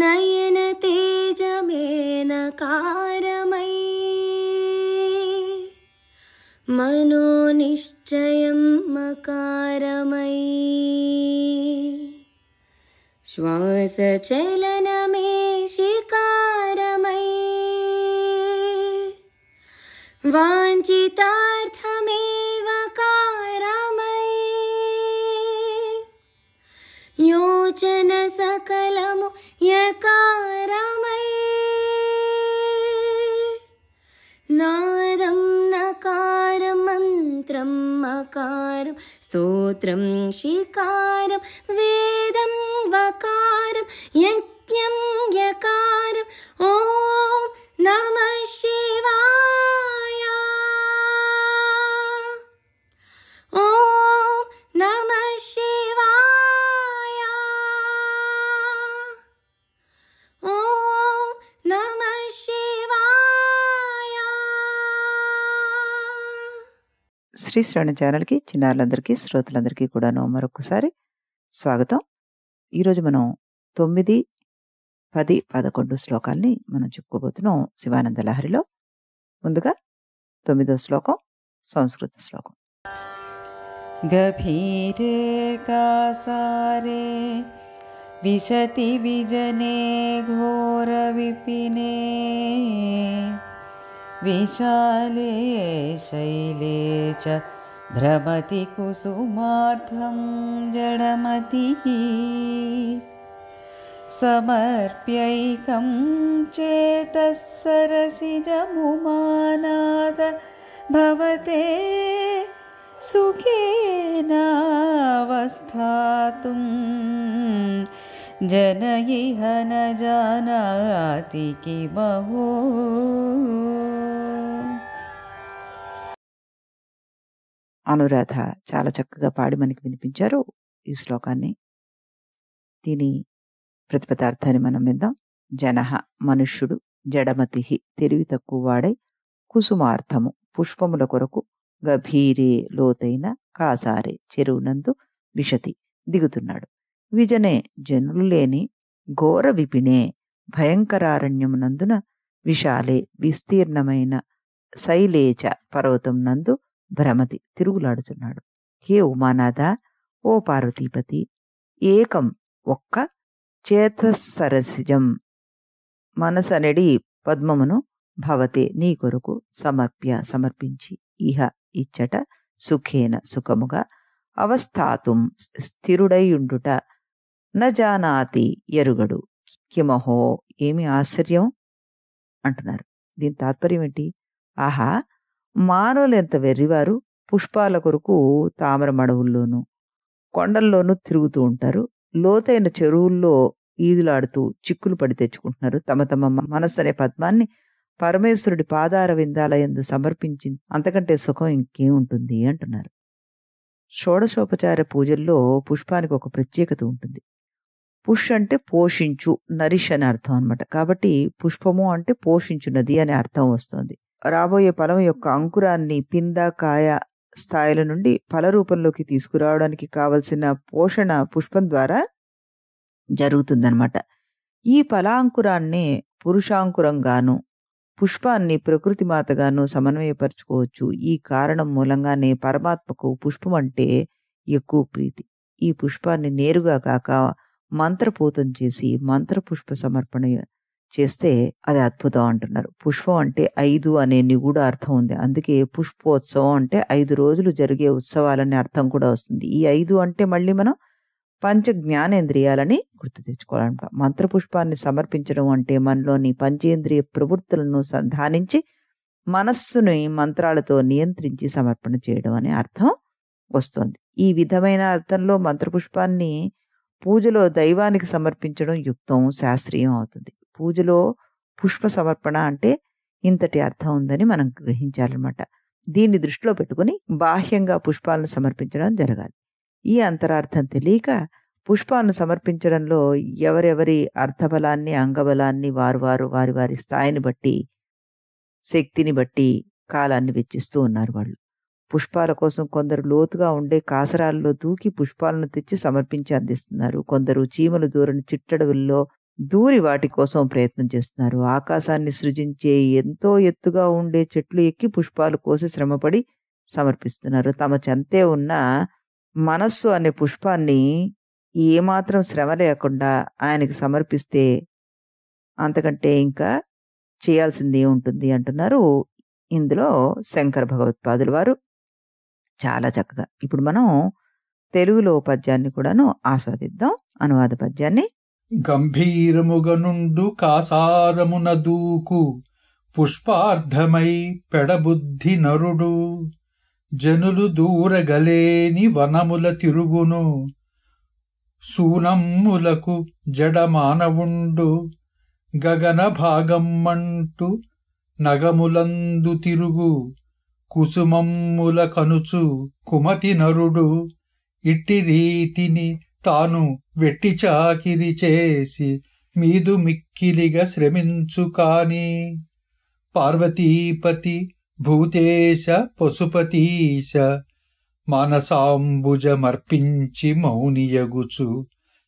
నయన తేజమేనకారమై మనోనిశ్చయం మకారమై శ్వాసచలనమే శికారమై వాంఛితార్థమేవ కారమై యోచన సకలము యకారమై నాదం నకారం మంత్రం మకారం స్తోత్రం శికారం వేదం వకారం యజ్ఞం యకారం ఓం నమః శివాయ ఓం నమః శివాయ ఓం నమః శివాయ. శ్రీ శ్రవణ ఛానల్కి చిన్నారులందరికీ శ్రోతలందరికీ కూడాను మరొకసారి స్వాగతం. ఈరోజు మనం 9, 10, 11 శ్లోకాల్ని మనం చెప్పుకోబోతున్నాం శివానంద లహరిలో. ముందుగా 9వ శ్లోకం సంస్కృత శ్లోకం. గభీరే కాసారే విశతి విజనే ఘోర విపినే విశాలే శైలే చ భ్రమతి కుసుమార్థం జడమతిః సమర్ప్యైకం చేతః సరసిజముమానాద భవతే సుఖేనావస్థాతుం జన ఇహ న జానాతి కిమహో. అనురాధ చాలా చక్కగా పాడి మనకి వినిపించారు ఈ శ్లోకాన్ని. దీని ప్రతిపదార్థాన్ని మనం విందాం. జనః మనుష్యుడు, జడమతి తెలివి తక్కువ వాడై, కుసుమార్థము పుష్పముల కొరకు, గభీరే లోతైన, కాసారే చెరువునందు, విశతి దిగుతున్నాడు, విజనే జనులు లేని, ఘోర విపినే భయంకరారణ్యమునందున, విశాలే విస్తీర్ణమైన, శైలేచ పర్వతం నందు, భ్రమతి తిరుగులాడుతున్నాడు. హే ఉమానాథ, ఓ పార్వతీపతి, ఏకం ఒక్క, చేతసరసిజం మనసనడి పద్మమును, భవతే నీ కొరకు, సమర్పించి, ఇహ ఇచ్చట, సుఖేన సుఖముగా, అవస్థాతుం స్థిరుడైయుండుట, న జానాతి ఎరుగడు, కిమహో ఏమి ఆశ్చర్యం అంటున్నారు. దీని తాత్పర్యం ఏంటి? ఆహా, మానవులు ఎంత వెర్రివారు, పుష్పాల కొరకు తామర మడవుల్లోనూ కొండల్లోనూ తిరుగుతూ ఉంటారు, లోతైన చెరువుల్లో ఈదులాడుతూ చిక్కులు పడి తెచ్చుకుంటున్నారు. తమ తమ మనస్సు అనే పద్మాన్ని పరమేశ్వరుడి పాదార విందాలయందు సమర్పించి అంతకంటే సుఖం ఇంకేముంటుంది అంటున్నారు. షోడశోపచార పూజల్లో పుష్పానికి ఒక ప్రత్యేకత ఉంటుంది. పుష్ అంటే పోషించు, నరిష్ అని అర్థం అనమాట. కాబట్టి పుష్పము అంటే పోషించున్నది అనే అర్థం వస్తుంది. రాబోయే ఫలం యొక్క అంకురాన్ని పింద, కాయ స్థాయిల నుండి ఫల రూపంలోకి తీసుకురావడానికి కావలసిన పోషణ పుష్పం ద్వారా జరుగుతుందన్నమాట. ఈ ఫలాంకురాన్నే పురుషాంకురంగాను, పుష్పాన్ని ప్రకృతి మాతగాను సమన్వయపరచుకోవచ్చు. ఈ కారణం మూలంగానే పరమాత్మకు పుష్పం అంటే ఎక్కువ ప్రీతి. ఈ పుష్పాన్ని నేరుగా కాక మంత్రపూతం చేసి మంత్రపుష్ప సమర్పణ చేస్తే అది అద్భుతం అంటున్నారు. పుష్పం అంటే 5 అనే నిగూఢ అర్థం ఉంది. అందుకే పుష్పోత్సవం అంటే 5 రోజులు జరిగే ఉత్సవాలనే అర్థం కూడా వస్తుంది. ఈ 5 అంటే మళ్ళీ మనం పంచ జ్ఞానేంద్రియాలని గుర్తు తెచ్చుకోవాలంట. మంత్రపుష్పాన్ని సమర్పించడం అంటే మనలోని పంచేంద్రియ ప్రవృత్తులను సంధానించి మనస్సుని మంత్రాలతో నియంత్రించి సమర్పణ చేయడం అనే అర్థం వస్తుంది. ఈ విధమైన అర్థంలో మంత్రపుష్పాన్ని పూజలో దైవానికి సమర్పించడం యుక్తం, శాస్త్రీయం అవుతుంది. పూజలో పుష్ప సమర్పణ అంటే ఇంతటి అర్థం ఉందని మనం గ్రహించాలన్నమాట. దీన్ని దృష్టిలో పెట్టుకుని బాహ్యంగా పుష్పాలను సమర్పించడం జరగాలి. ఈ అంతరార్థం తెలియక పుష్పాలను సమర్పించడంలో ఎవరెవరి అర్థబలాన్ని, అంగబలాన్ని వారి వారి స్థాయిని బట్టి, శక్తిని బట్టి కాలాన్ని వెచ్చిస్తూ ఉన్నారు వాళ్ళు. పుష్పాల కోసం కొందరు లోతుగా ఉండే కాసరాల్లో దూకి పుష్పాలను తెచ్చి సమర్పించి అందిస్తున్నారు. కొందరు చీమలు దూరని చిట్టడవుల్లో దూరి వాటి కోసం ప్రయత్నం చేస్తున్నారు. ఆకాశాన్ని సృజించే ఎంతో ఎత్తుగా ఉండే చెట్లు ఎక్కి పుష్పాలు కోసి శ్రమపడి సమర్పిస్తున్నారు. తమ చెంతే ఉన్న మనస్సు అనే పుష్పాన్ని ఏమాత్రం శ్రమ లేకుండా ఆయనకి సమర్పిస్తే అంతకంటే ఇంకా చేయాల్సింది ఏముంటుంది అంటున్నారు ఇందులో శంకర భగవత్పాదుల వారు చాలా చక్కగా. ఇప్పుడు మనం తెలుగులో పద్యాన్ని కూడాను ఆస్వాదిద్దాం. అనువాద పద్యాన్ని. గంభీరముగనుండు కాసారమున దూకు పుష్పార్ధమై పెడబుద్ధి నరుడు జనులు దూరగలేని వనముల తిరుగును సూనమ్ములకు జడమానవుండు గగన భాగమ్మంటూ నగములందు తిరుగు కుసుమమ్ముల కనుచు కుమతి నరుడు ఇట్టి రీతిని తాను వెట్టి చాకిరి చేసి మీదు మిక్కిలిగా శ్రమించు కాని పార్వతీపతి భూతేశ పశుపతీశ మానసాంబుజమర్పించి మౌనియగుచు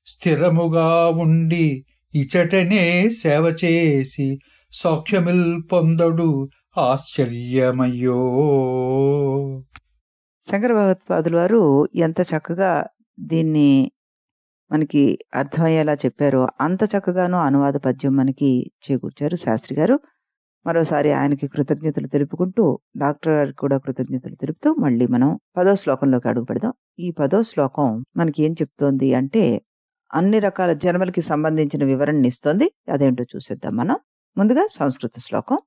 స్థిరముగా ఉండి ఇచటనే సేవ చేసి సౌఖ్యమిల్ పొందడు ఆశ్చర్యమయ్యో. శంకర భగవత్పాదుల వారు ఎంత చక్కగా దీన్ని మనకి అర్థమయ్యేలా చెప్పారో అంత చక్కగాను అనువాద పద్యం మనకి చేకూర్చారు శాస్త్రి గారు. మరోసారి ఆయనకి కృతజ్ఞతలు తెలుపుకుంటూ డాక్టర్ గారికి కూడా కృతజ్ఞతలు తెలుపుతూ మళ్ళీ మనం 10వ శ్లోకంలోకి అడుగు పెడదాం. ఈ 10వ శ్లోకం మనకి ఏం చెప్తోంది అంటే అన్ని రకాల జన్మలకి సంబంధించిన వివరణ ఇస్తోంది. అదేంటో చూసేద్దాం మనం. ముందుగా సంస్కృత శ్లోకం.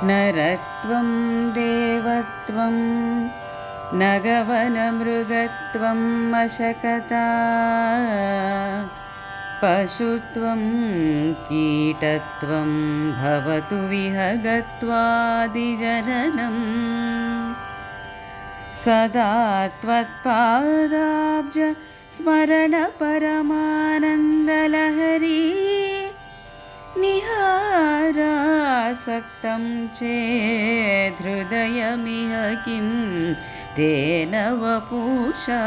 నరత్వం దేవత్వం నగవనమృగత్వం అశకతా పశుత్వం కీటత్వం భవతు విహగత్వాదిజననం సదా త్వత్పాదాబ్జ స్మరణ పరమానందలహరీ నిహారాసక్తం చేదృదయమిహ కిం తేన వపుషా.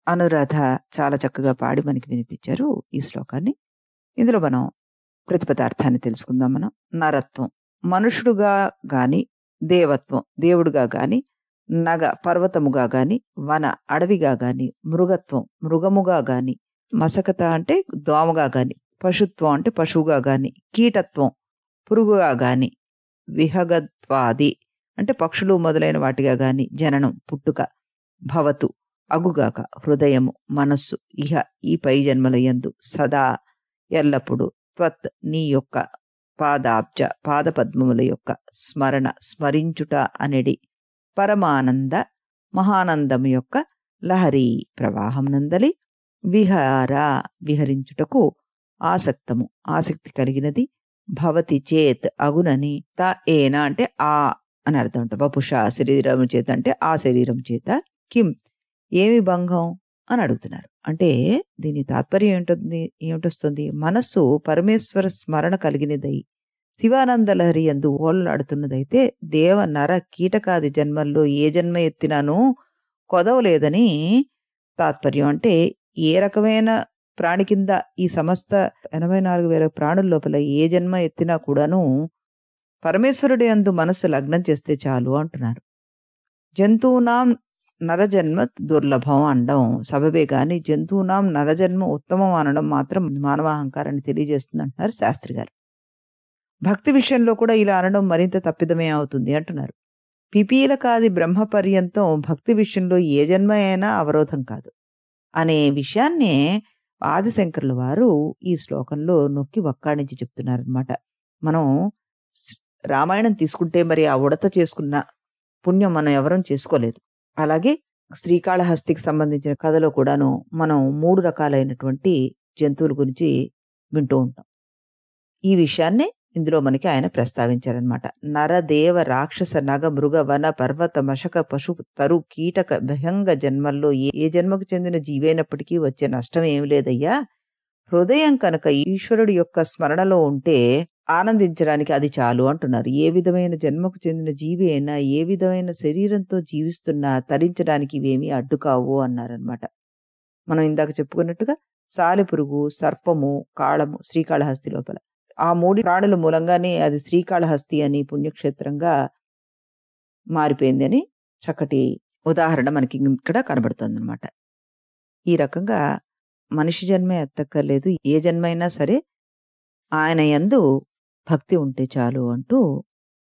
అనురాధ చాలా చక్కగా పాడి మనకి వినిపించారు ఈ శ్లోకాన్ని. ఇందులో మనం ప్రతిపదార్థాన్ని తెలుసుకుందాం. మనం నరత్వం మనుషుడుగా గాని, దేవత్వం దేవుడుగా గాని, నగ పర్వతముగా గాని, వన అడవిగా గాని, మృగత్వం మృగముగా గాని, మసకత అంటే దోమగా గాని, పశుత్వం అంటే పశువుగా గాని, కీటత్వం పురుగుగా గాని, విహగత్వాది అంటే పక్షులు మొదలైన వాటిగా గాని, జననం పుట్టుక, భవతు అగుగాక హృదయము మనస్సు, ఇహ ఈ పై జన్మల యందు, సదా ఎల్లప్పుడు, త్వత్ నీ యొక్క, పాదాబ్జ పాదపద్మముల యొక్క, స్మరణ స్మరించుట అనేది, పరమానంద మహానందము యొక్క లహరి ప్రవాహం నందలి, విహార విహరించుటకు, ఆసక్తము ఆసక్తి కలిగినది, భవతి చేత్ అగునని, త ఏన అంటే ఆ అని అర్థం అంట. వపుష శరీరము చేత అంటే ఆ శరీరం చేత, కిం ఏమి భంగం అని అడుగుతున్నారు. అంటే దీని తాత్పర్యం ఏమిటొస్తుంది? మనస్సు పరమేశ్వర స్మరణ కలిగినదై శివానందలహరి యందు ఓలలాడుతున్నదైతే దేవ నర కీటకాది జన్మల్లో ఏ జన్మ ఎత్తినానూ కొదవలేదని తాత్పర్యం. అంటే ఏ రకమైన ప్రాణి కింద ఈ సమస్త 84,000 ప్రాణుల లోపల ఏ జన్మ ఎత్తినా కూడాను పరమేశ్వరుడి యందు మనస్సు లగ్నం చేస్తే చాలు అంటున్నారు. జంతువునాం నరజన్మ దుర్లభం అనడం సబబే గాని జంతువునాం నరజన్మ ఉత్తమం అనడం మాత్రం మానవాహంకారాన్ని తెలియజేస్తుంది అంటున్నారు శాస్త్రి గారు. భక్తి విషయంలో కూడా ఇలా అనడం మరింత తప్పిదమే అవుతుంది అంటున్నారు. పిపీలకాది బ్రహ్మ పర్యంతం భక్తి విషయంలో ఏ జన్మ అయినా అవరోధం కాదు అనే విషయాన్నే ఆదిశంకరుల వారు ఈ శ్లోకంలో నొక్కి వక్కాడించి చెప్తున్నారనమాట. మనం రామాయణం తీసుకుంటే మరి ఆ ఉడత చేసుకున్న పుణ్యం మనం ఎవరం చేసుకోలేదు. అలాగే శ్రీకాళహస్తికి సంబంధించిన కథలో కూడాను మనం 3 రకాలైనటువంటి జంతువుల గురించి వింటూ ఉంటాం. ఈ విషయాన్నే ఇందులో మనకి ఆయన ప్రస్తావించారనమాట. నరదేవ రాక్షస నగ మృగ వన పర్వత మశక పశు తరు కీటక భయంగ జన్మల్లో ఏ జన్మకు చెందిన జీవైనప్పటికీ వచ్చే నష్టం ఏమి లేదయ్యా. హృదయం కనుక ఈశ్వరుడి యొక్క స్మరణలో ఉంటే ఆనందించడానికి అది చాలు అంటున్నారు. ఏ విధమైన జన్మకు చెందిన జీవి అయినా, ఏ విధమైన శరీరంతో జీవిస్తున్నా తరించడానికి ఇవేమీ అడ్డు కావు అన్నారనమాట. మనం ఇందాక చెప్పుకున్నట్టుగా సాలెపురుగు, సర్పము, కాళము శ్రీకాళహస్తి లోపల. ఆ 3 ప్రాణుల మూలంగానే అది శ్రీకాళహస్తి అని పుణ్యక్షేత్రంగా మారిపోయింది అని చక్కటి ఉదాహరణ మనకి ఇక్కడ కనబడుతుందన్నమాట. ఈ రకంగా మనిషి జన్మే ఎత్తక్కర్లేదు, ఏ జన్మైనా సరే ఆయన యందు భక్తి ఉంటే చాలు అంటూ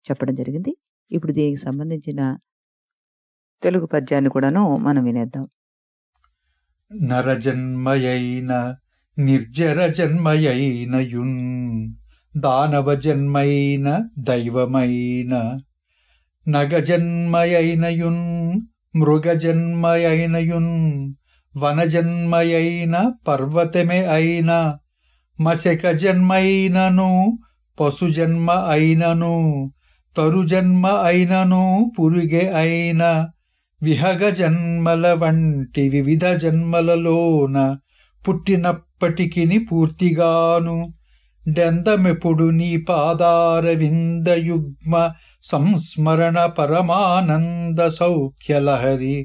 చెప్పడం జరిగింది. ఇప్పుడు దీనికి సంబంధించిన తెలుగు పద్యాన్ని కూడాను మనం వినేద్దాం. నరజన్మయైన నిర్జర జన్మయైనయున్, దానవ జన్మైన దైవమైన, నగజన్మయైనయున్ మృగజన్మయైనయున్, వనజన్మయైన పర్వతమే అయిన, మశక జన్మైనను పశుజన్మ అయినను, తరుజన్మ అయినను పురుగే అయిన, విహగ జన్మల వంటి వివిధ జన్మలలోన పుట్టినప్పటికి పూర్తిగాను, డెందమెప్పుడు నీ పాదార విందయుగ్మ సంస్మరణ పరమానంద సౌఖ్యలహరి,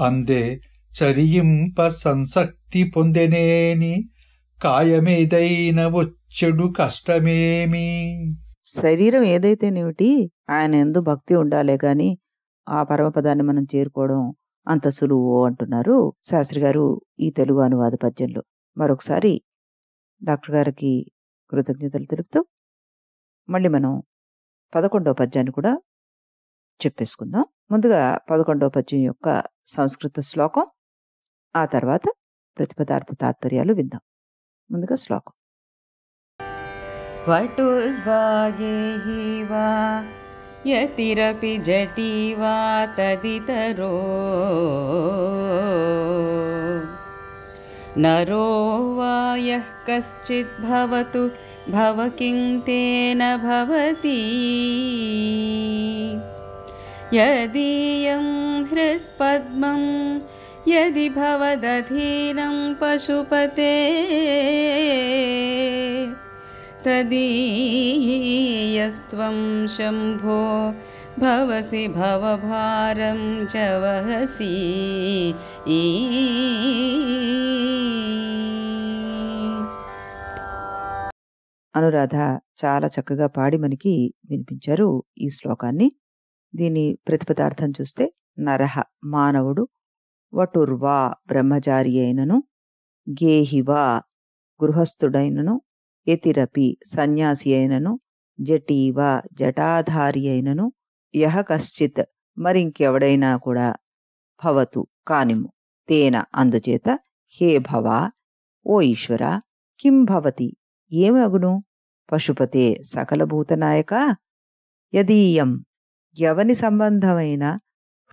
అందే చరింప సంసక్తి పొందెనేని, కాయమేదైన వచ్చెడు కష్టమేమి. శరీరం ఏదైతేనేమిటి, ఆయన యందు భక్తి ఉండాలే గాని ఆ పరమపదాన్ని మనం చేరుకోవడం అంత సులువు అంటున్నారు శాస్త్రి గారు ఈ తెలుగు అనువాద పద్యంలో. మరొకసారి డాక్టర్ గారికి కృతజ్ఞతలు తెలుపుతూ మళ్ళీ మనం 11వ పద్యాన్ని కూడా చెప్పేసుకుందాం. ముందుగా 11వ పద్యం యొక్క సంస్కృత శ్లోకం, ఆ తర్వాత ప్రతిపదార్థ తాత్పర్యాలు విందాం. ముందుగా శ్లోకం. వటుర్వాగేహి వా యతిరపి జటీ వా తదితరో, నరో వా యః కశ్చిద్ భవతు భవ కిం తేన భవతి, యదీయం హృత్పద్మం యది భవదధీనం పశుపతే, తదీయస్త్వం శంభో భవసి భవభారం చ వహసి. అనురాధ చాలా చక్కగా పాడి మనకి వినిపించారు ఈ శ్లోకాన్ని. దీని ప్రతిపదార్థం చూస్తే నరహ మానవుడు, వటుర్వా బ్రహ్మచారి అయినను, గేహివా గృహస్థుడైనను, యతిరపి సన్యాసి అయినను, జటీవా జటాధారి అయినను, యహ కశ్చిత్ మరింకెవడైనా కూడా, భవతు కానిము, తేన అందుచేత, హే భవా ఓ ఈశ్వర, కిం భవతి ఏమి అగును, పశుపతే సకలభూతనాయక, యదీయం యవని సంబంధమైన,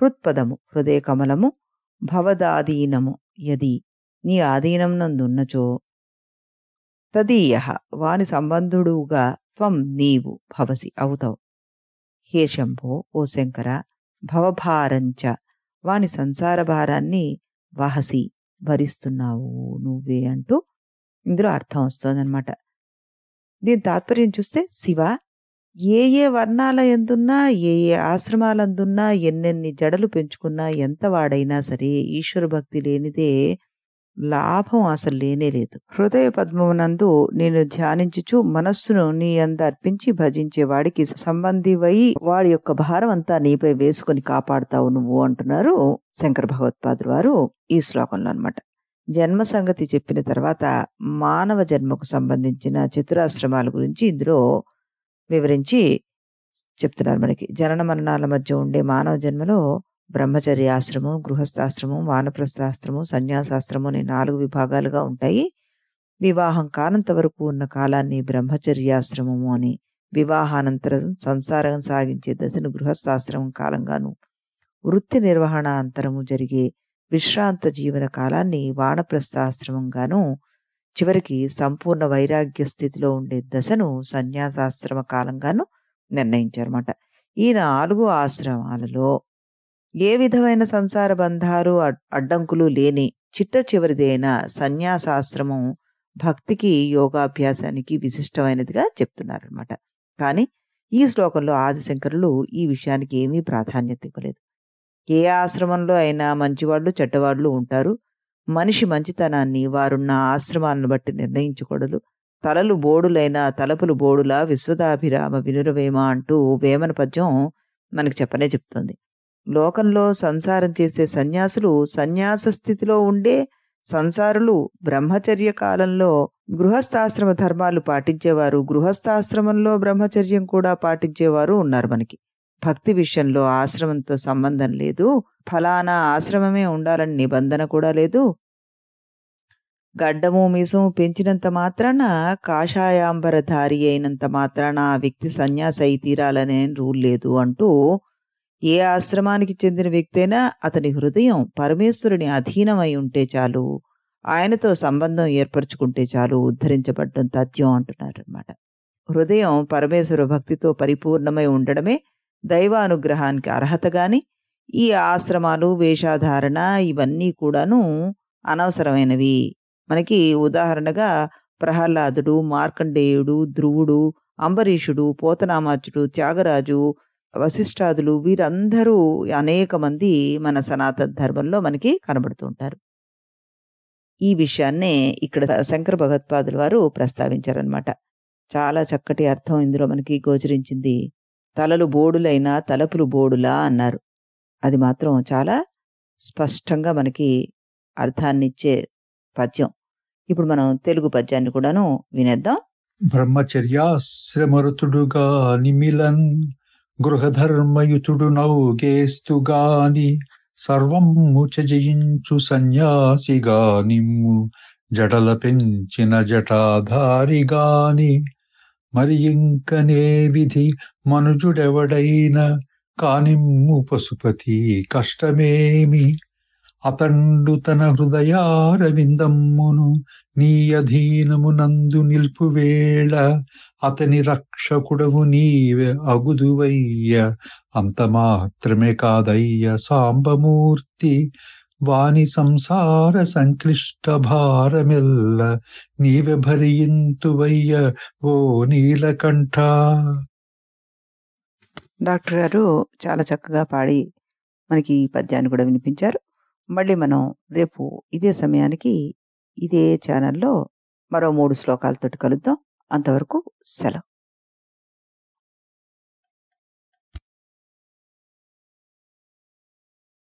హృత్పదము హృదయ కమలము, భవదాధీనము యది నీ ఆధీనం నందున్నచో, తదీయః వాని సంబంధుడుగా, త్వం నీవు, భవసి అవుతావు, హే శంభో ఓ శంకర, భవభారంచ వాని సంసార భారాన్ని, వహసి భరిస్తున్నావు నువ్వే అంటూ ఇందులో అర్థం వస్తుందన్నమాట. దీని తాత్పర్యం చూస్తే, శివ ఏ ఏ వర్ణాల ఎందున్నా, ఏ ఏ ఆశ్రమాలందున్నా, ఎన్నెన్ని జడలు పెంచుకున్నా, ఎంత వాడైనా సరే ఈశ్వర భక్తి లేనిదే లాభం అసలు లేనే లేదు. హృదయ పద్మమునందు నేను ధ్యానించుచు మనస్సును నీ అందు అర్పించి భజించే వాడికి సంబంధివై వాడి యొక్క భారం అంతా నీపై వేసుకుని కాపాడుతావు నువ్వు అంటున్నారు శంకర భగవత్పాదులు వారు ఈ శ్లోకంలో అన్నమాట. జన్మ సంగతి చెప్పిన తర్వాత మానవ జన్మకు సంబంధించిన చతురాశ్రమాల గురించి ఇందులో వివరించి చెప్తున్నారు మనకి. జనన మరణాల మధ్య ఉండే మానవ జన్మలో బ్రహ్మచర్యాశ్రమం, గృహస్థాశ్రమం, వానప్రస్థాశ్రమం, సన్యాసాశ్రమం అనే 4 విభాగాలుగా ఉంటాయి. వివాహం కానంత వరకు ఉన్న కాలాన్ని బ్రహ్మచర్యాశ్రమము అని, వివాహానంతరం సంసారం సాగించే దశను గృహస్థాశ్రమం కాలంగాను, వృత్తి నిర్వహణ అంతరము జరిగే విశ్రాంత జీవన కాలాన్ని వానప్రస్థాశ్రమంగాను, చివరికి సంపూర్ణ వైరాగ్య స్థితిలో ఉండే దశను సన్యాసాశ్రమ కాలంగాను నిర్ణయించారన్నమాట. ఈ 4 ఆశ్రమాలలో ఏ విధమైన సంసార బంధాలు అడ్డంకులు లేని చిట్ట చివరిదైన సన్యాసాశ్రమం భక్తికి యోగాభ్యాసానికి విశిష్టమైనదిగా చెప్తున్నారనమాట. కానీ ఈ శ్లోకంలో ఆదిశంకరులు ఈ విషయానికి ఏమీ ప్రాధాన్యత ఇవ్వలేదు. ఏ ఆశ్రమంలో అయినా మంచివాళ్ళు చెడ్డవాళ్ళు ఉంటారు. మనిషి మంచితనాన్ని వారున్న ఆశ్రమాలను బట్టి నిర్ణయించకూడదు. తలలు బోడులైనా తలపులు బోడులా విశ్వదాభిరామ వినురవేమ అంటూ వేమన పద్యం మనకి చెప్పనే చెప్తుంది. లోకంలో సంసారం చేసే సన్యాసులు సన్యాస స్థితిలో ఉండే సంసారులు, బ్రహ్మచర్య కాలంలో గృహస్థాశ్రమ ధర్మాలు పాటించేవారు, గృహస్థాశ్రమంలో బ్రహ్మచర్యం కూడా పాటించేవారు ఉన్నారు మనకి. భక్తి విషయంలో ఆశ్రమంతో సంబంధం లేదు, ఫలానా ఆశ్రమమే ఉండాలని నిబంధన కూడా లేదు. గడ్డము మీసము పెంచినంత మాత్రాన, కాషాయాంబరధారి అయినంత మాత్రాన ఆ వ్యక్తి సన్యాసి అయి తీరాలనే రూల్ లేదు అంటూ ఏ ఆశ్రమానికి చెందిన వ్యక్తైనా అతని హృదయం పరమేశ్వరుని అధీనమై ఉంటే చాలు, ఆయనతో సంబంధం ఏర్పరచుకుంటే చాలు, ఉద్ధరించబడ్డం తథ్యం అంటున్నారనమాట. హృదయం పరమేశ్వర భక్తితో పరిపూర్ణమై ఉండడమే దైవానుగ్రహానికి అర్హత. గాని ఈ ఆశ్రమాలు, వేషాధారణ ఇవన్నీ కూడాను అనవసరమైనవి. మనకి ఉదాహరణగా ప్రహ్లాదుడు, మార్కండేయుడు, ధ్రువుడు, అంబరీషుడు, పోతనామాచుడు, త్యాగరాజు, వశిష్ఠాదులు వీరందరూ అనేక మంది మన సనాతన ధర్మంలో మనకి కనబడుతూ ఉంటారు. ఈ విషయాన్నే ఇక్కడ శంకర భగవత్పాదుల వారు ప్రస్తావించారనమాట. చాలా చక్కటి అర్థం ఇందులో మనకి గోచరించింది. తలలు బోడులైనా తలపులు బోడులా అన్నారు. అది మాత్రం చాలా స్పష్టంగా మనకి అర్థాన్నిచ్చే పద్యం. ఇప్పుడు మనం తెలుగు పద్యాన్ని కూడాను వినేద్దాం. బ్రహ్మచర్యాశ్రమరుతుడుగా నిమిలన్ గృహధర్మయుతుడు నౌగేస్తుగాని సర్వము జయించు సన్యాసిగా నిమ్ము జడల పెంచిన జటాధారిగాని మరి ఇంకనే విధి మనుజుడెవడైన కానిమ్ము పశుపతి కష్టమేమి అతండు తన హృదయారవిందమ్మును నీ అధీనమునందు నిల్పువేళ అతని రక్షకుడవు నీవే అగుదువయ్య అంత మాత్రమే కాదయ్య సాంబమూర్తి వాని సంసార సంక్లిష్ట భారమెల్ల నీవె భరింతువయ్య ఓ నీలకంఠ. డాక్టర్ గారు చాలా చక్కగా పాడి మనకి ఈ పద్యాన్ని కూడా వినిపించారు. మళ్ళీ మనం రేపు ఇదే సమయానికి ఇదే ఛానల్లో మరో 3 శ్లోకాలతోటి కలుద్దాం. అంతవరకు సెలవు.